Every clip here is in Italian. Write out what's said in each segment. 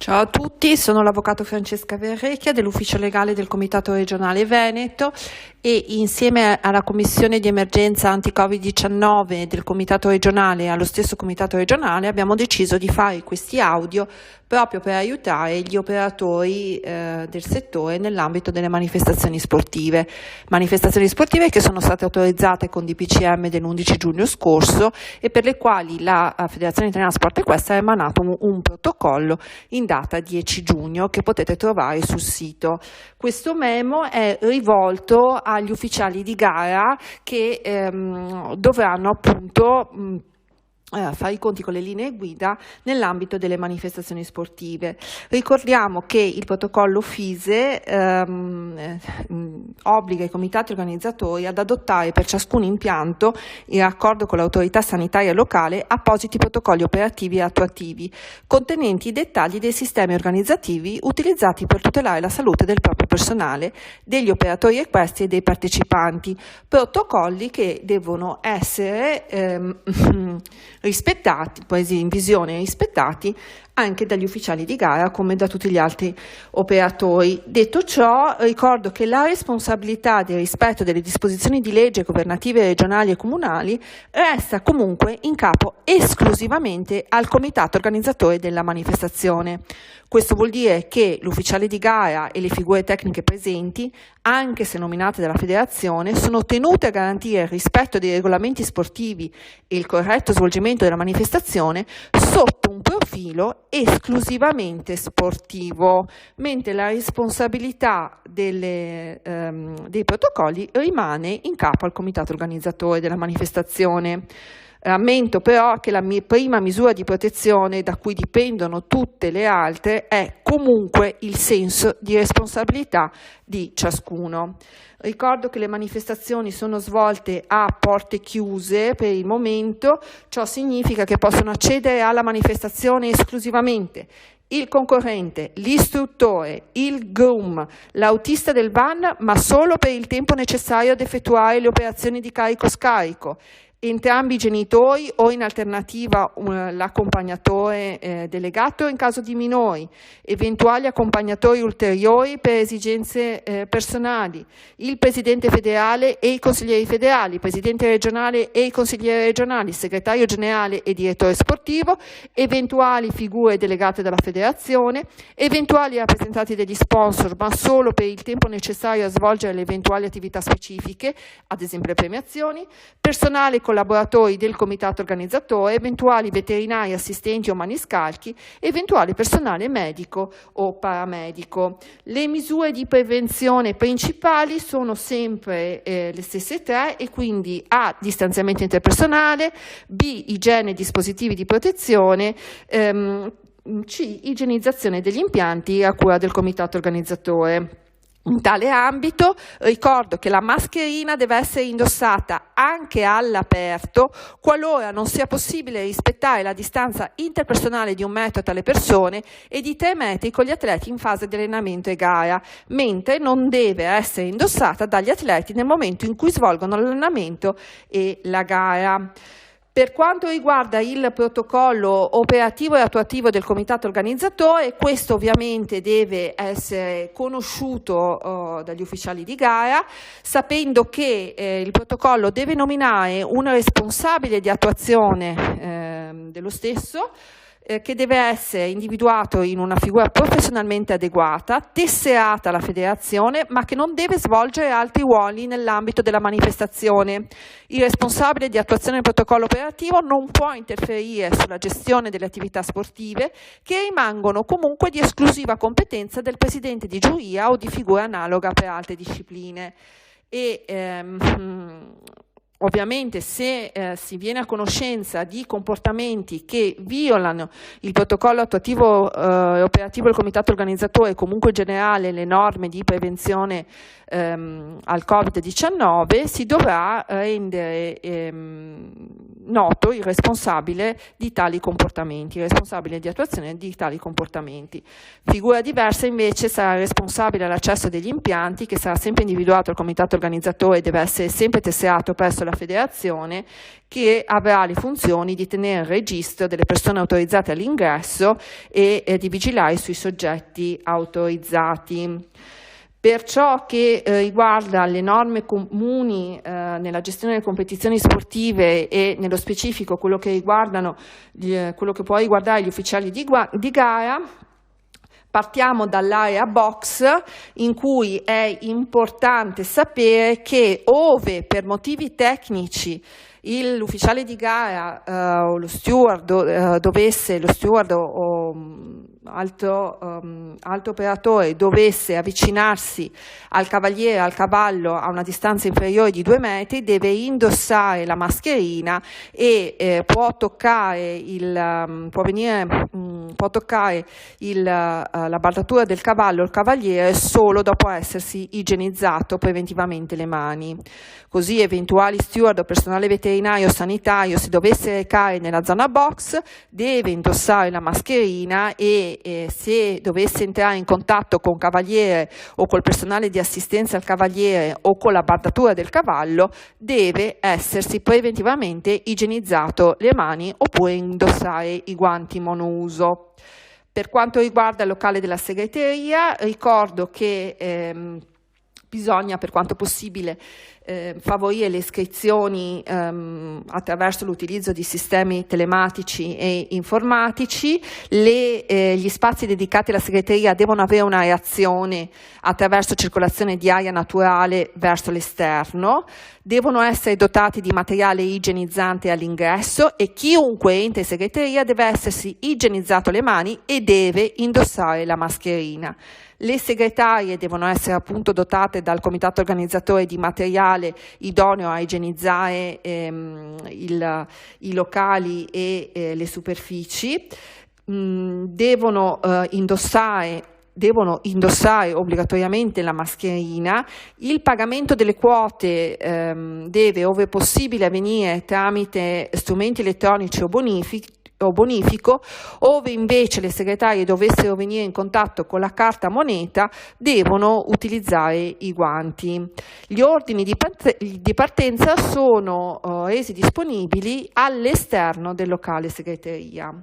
Ciao a tutti, sono l'avvocato Francesca Verrecchia dell'Ufficio Legale del Comitato Regionale Veneto e insieme alla Commissione di Emergenza Anti-Covid-19 del Comitato Regionale e allo stesso Comitato Regionale abbiamo deciso di fare questi audio proprio per aiutare gli operatori del settore nell'ambito delle manifestazioni sportive che sono state autorizzate con DPCM dell'11 giugno scorso e per le quali la Federazione Italiana Sport Equestre ha emanato un protocollo in data 10 giugno che potete trovare sul sito. Questo memo è rivolto agli ufficiali di gara che dovranno appunto fare i conti con le linee guida nell'ambito delle manifestazioni sportive. Ricordiamo che il protocollo FISE obbliga i comitati organizzatori ad adottare per ciascun impianto, in raccordo con l'autorità sanitaria locale, appositi protocolli operativi e attuativi contenenti i dettagli dei sistemi organizzativi utilizzati per tutelare la salute del proprio personale, degli operatori equestri e dei partecipanti, protocolli che devono essere rispettati, presi in visione e rispettati anche dagli ufficiali di gara come da tutti gli altri operatori. Detto ciò, ricordo che la responsabilità del rispetto delle disposizioni di legge governative regionali e comunali resta comunque in capo esclusivamente al comitato organizzatore della manifestazione. Questo vuol dire che l'ufficiale di gara e le figure tecniche presenti, anche se nominate dalla federazione, sono tenute a garantire il rispetto dei regolamenti sportivi e il corretto svolgimento della manifestazione sotto un profilo esclusivamente sportivo, mentre la responsabilità dei protocolli rimane in capo al comitato organizzatore della manifestazione. Rammento però che la prima misura di protezione da cui dipendono tutte le altre è comunque il senso di responsabilità di ciascuno. Ricordo che le manifestazioni sono svolte a porte chiuse per il momento, ciò significa che possono accedere alla manifestazione esclusivamente il concorrente, l'istruttore, il groom, l'autista del van, ma solo per il tempo necessario ad effettuare le operazioni di carico-scarico, entrambi i genitori o in alternativa l'accompagnatore delegato in caso di minori, eventuali accompagnatori ulteriori per esigenze personali, il presidente federale e i consiglieri federali, il presidente regionale e i consiglieri regionali, il segretario generale e direttore sportivo, eventuali figure delegate dalla federazione, eventuali rappresentanti degli sponsor ma solo per il tempo necessario a svolgere le eventuali attività specifiche, ad esempio le premiazioni, personale collaboratori del comitato organizzatore, eventuali veterinari, assistenti o maniscalchi, eventuale personale medico o paramedico. Le misure di prevenzione principali sono sempre le stesse tre e quindi A. distanziamento interpersonale, B. igiene e dispositivi di protezione, C. igienizzazione degli impianti a cura del comitato organizzatore. In tale ambito ricordo che la mascherina deve essere indossata anche all'aperto qualora non sia possibile rispettare la distanza interpersonale di 1 metro tra le persone e di 3 metri con gli atleti in fase di allenamento e gara, mentre non deve essere indossata dagli atleti nel momento in cui svolgono l'allenamento e la gara. Per quanto riguarda il protocollo operativo e attuativo del comitato organizzatore, questo ovviamente deve essere conosciuto dagli ufficiali di gara, sapendo che il protocollo deve nominare un responsabile di attuazione dello stesso, che deve essere individuato in una figura professionalmente adeguata, tesserata alla federazione, ma che non deve svolgere altri ruoli nell'ambito della manifestazione. Il responsabile di attuazione del protocollo operativo non può interferire sulla gestione delle attività sportive che rimangono comunque di esclusiva competenza del presidente di giuria o di figura analoga per altre discipline. Ovviamente se si viene a conoscenza di comportamenti che violano il protocollo attuativo e operativo del comitato organizzatore e comunque in generale le norme di prevenzione al Covid-19, si dovrà rendere noto il responsabile di tali comportamenti, il responsabile di attuazione di tali comportamenti. Figura diversa invece sarà il responsabile all'accesso degli impianti, che sarà sempre individuato dal comitato organizzatore e deve essere sempre tesserato presso la federazione, che avrà le funzioni di tenere il registro delle persone autorizzate all'ingresso e di vigilare sui soggetti autorizzati. Per ciò che riguarda le norme comuni nella gestione delle competizioni sportive e nello specifico quello che può riguardare gli ufficiali di gara, partiamo dall'area box, in cui è importante sapere che ove per motivi tecnici l'ufficiale di gara o lo steward o altro operatore dovesse avvicinarsi al cavaliere, al cavallo, a una distanza inferiore di 2 metri, deve indossare la mascherina e può toccare la bardatura del cavallo o il cavaliere solo dopo essersi igienizzato preventivamente le mani. Così eventuali steward o personale veterinario o sanitario, se dovesse recare nella zona box, deve indossare la mascherina e se dovesse entrare in contatto con un cavaliere o col personale di assistenza al cavaliere o con la bardatura del cavallo, deve essersi preventivamente igienizzato le mani oppure indossare i guanti monouso. Per quanto riguarda il locale della segreteria, ricordo che bisogna, per quanto possibile, favorire le iscrizioni attraverso l'utilizzo di sistemi telematici e informatici. Gli spazi dedicati alla segreteria devono avere una reazione attraverso circolazione di aria naturale verso l'esterno, devono essere dotati di materiale igienizzante all'ingresso e chiunque entra in segreteria deve essersi igienizzato le mani e deve indossare la mascherina. Le segretarie devono essere appunto dotate dal comitato organizzatore di materiale idoneo a igienizzare i locali e le superfici, devono indossare obbligatoriamente la mascherina. Il pagamento delle quote deve, ove possibile, avvenire tramite strumenti elettronici o bonifico, ove invece le segretarie dovessero venire in contatto con la carta moneta devono utilizzare i guanti. Gli ordini di partenza sono resi disponibili all'esterno del locale segreteria.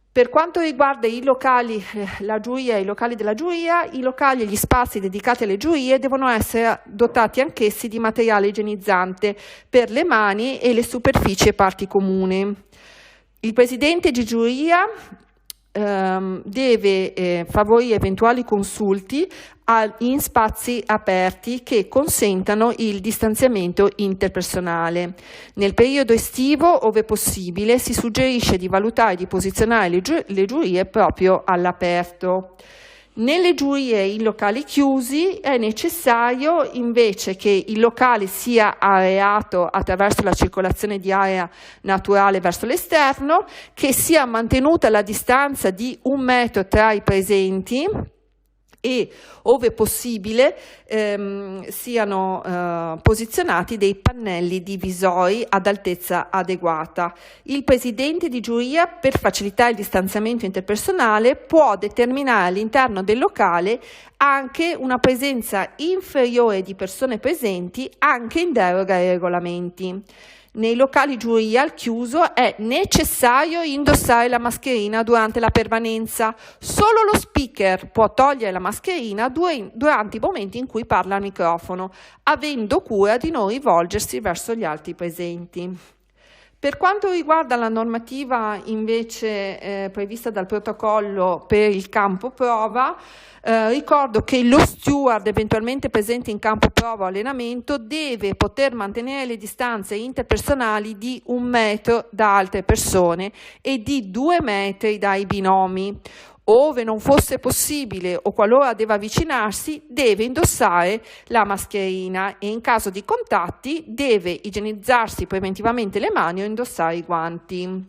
Per quanto riguarda i locali, la giuria e i locali della giuria, i locali e gli spazi dedicati alle giurie devono essere dotati anch'essi di materiale igienizzante per le mani e le superfici e parti comuni. Il presidente di giuria deve favorire eventuali consulti in spazi aperti che consentano il distanziamento interpersonale. Nel periodo estivo, ove possibile, si suggerisce di valutare di posizionare le giurie proprio all'aperto. Nelle giurie in locali chiusi è necessario invece che il locale sia areato attraverso la circolazione di aria naturale verso l'esterno, che sia mantenuta la distanza di 1 metro tra i presenti e, ove possibile, siano posizionati dei pannelli divisori ad altezza adeguata. Il presidente di giuria, per facilitare il distanziamento interpersonale, può determinare all'interno del locale anche una presenza inferiore di persone presenti, anche in deroga ai regolamenti. Nei locali giuria al chiuso è necessario indossare la mascherina durante la permanenza. Solo lo speaker può togliere la mascherina durante i momenti in cui parla al microfono, avendo cura di non rivolgersi verso gli altri presenti. Per quanto riguarda la normativa invece prevista dal protocollo per il campo prova, ricordo che lo steward eventualmente presente in campo prova o allenamento deve poter mantenere le distanze interpersonali di 1 metro da altre persone e di 2 metri dai binomi. Ove non fosse possibile o qualora deve avvicinarsi, deve indossare la mascherina e in caso di contatti deve igienizzarsi preventivamente le mani o indossare i guanti.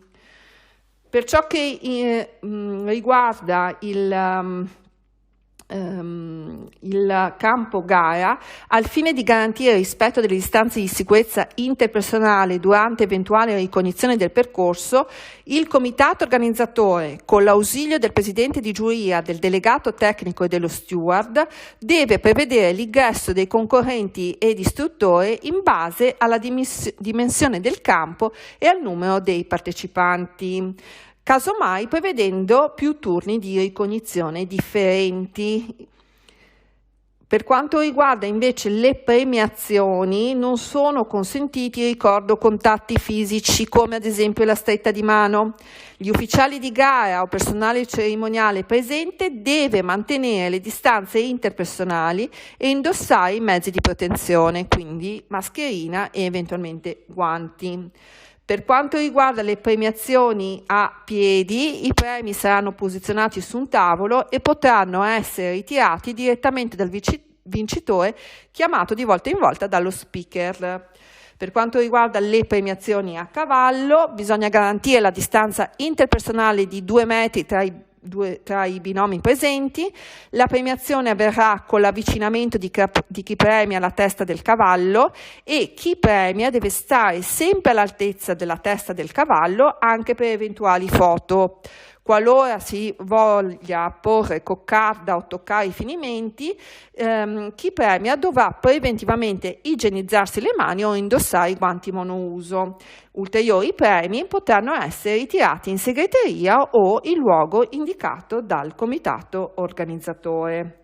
Per ciò che riguarda il campo gara, al fine di garantire il rispetto delle distanze di sicurezza interpersonale durante eventuale ricognizione del percorso, il comitato organizzatore, con l'ausilio del presidente di giuria, del delegato tecnico e dello steward, deve prevedere l'ingresso dei concorrenti ed istruttore in base alla dimensione del campo e al numero dei partecipanti, casomai prevedendo più turni di ricognizione differenti. Per quanto riguarda invece le premiazioni, non sono consentiti, ricordo, contatti fisici come ad esempio la stretta di mano. Gli ufficiali di gara o personale cerimoniale presente deve mantenere le distanze interpersonali e indossare i mezzi di protezione, quindi mascherina e eventualmente guanti. Per quanto riguarda le premiazioni a piedi, i premi saranno posizionati su un tavolo e potranno essere ritirati direttamente dal vincitore, chiamato di volta in volta dallo speaker. Per quanto riguarda le premiazioni a cavallo, bisogna garantire la distanza interpersonale di 2 metri tra i binomi presenti. La premiazione avverrà con l'avvicinamento di chi premia la testa del cavallo e chi premia deve stare sempre all'altezza della testa del cavallo anche per eventuali foto. Qualora si voglia porre coccarda o toccare i finimenti, chi premia dovrà preventivamente igienizzarsi le mani o indossare i guanti monouso. Ulteriori premi potranno essere ritirati in segreteria o in luogo indicato dal comitato organizzatore.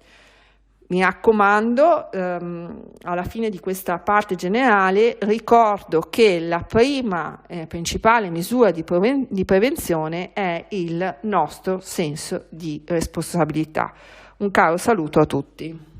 Mi raccomando, alla fine di questa parte generale, ricordo che la prima principale misura di prevenzione è il nostro senso di responsabilità. Un caro saluto a tutti.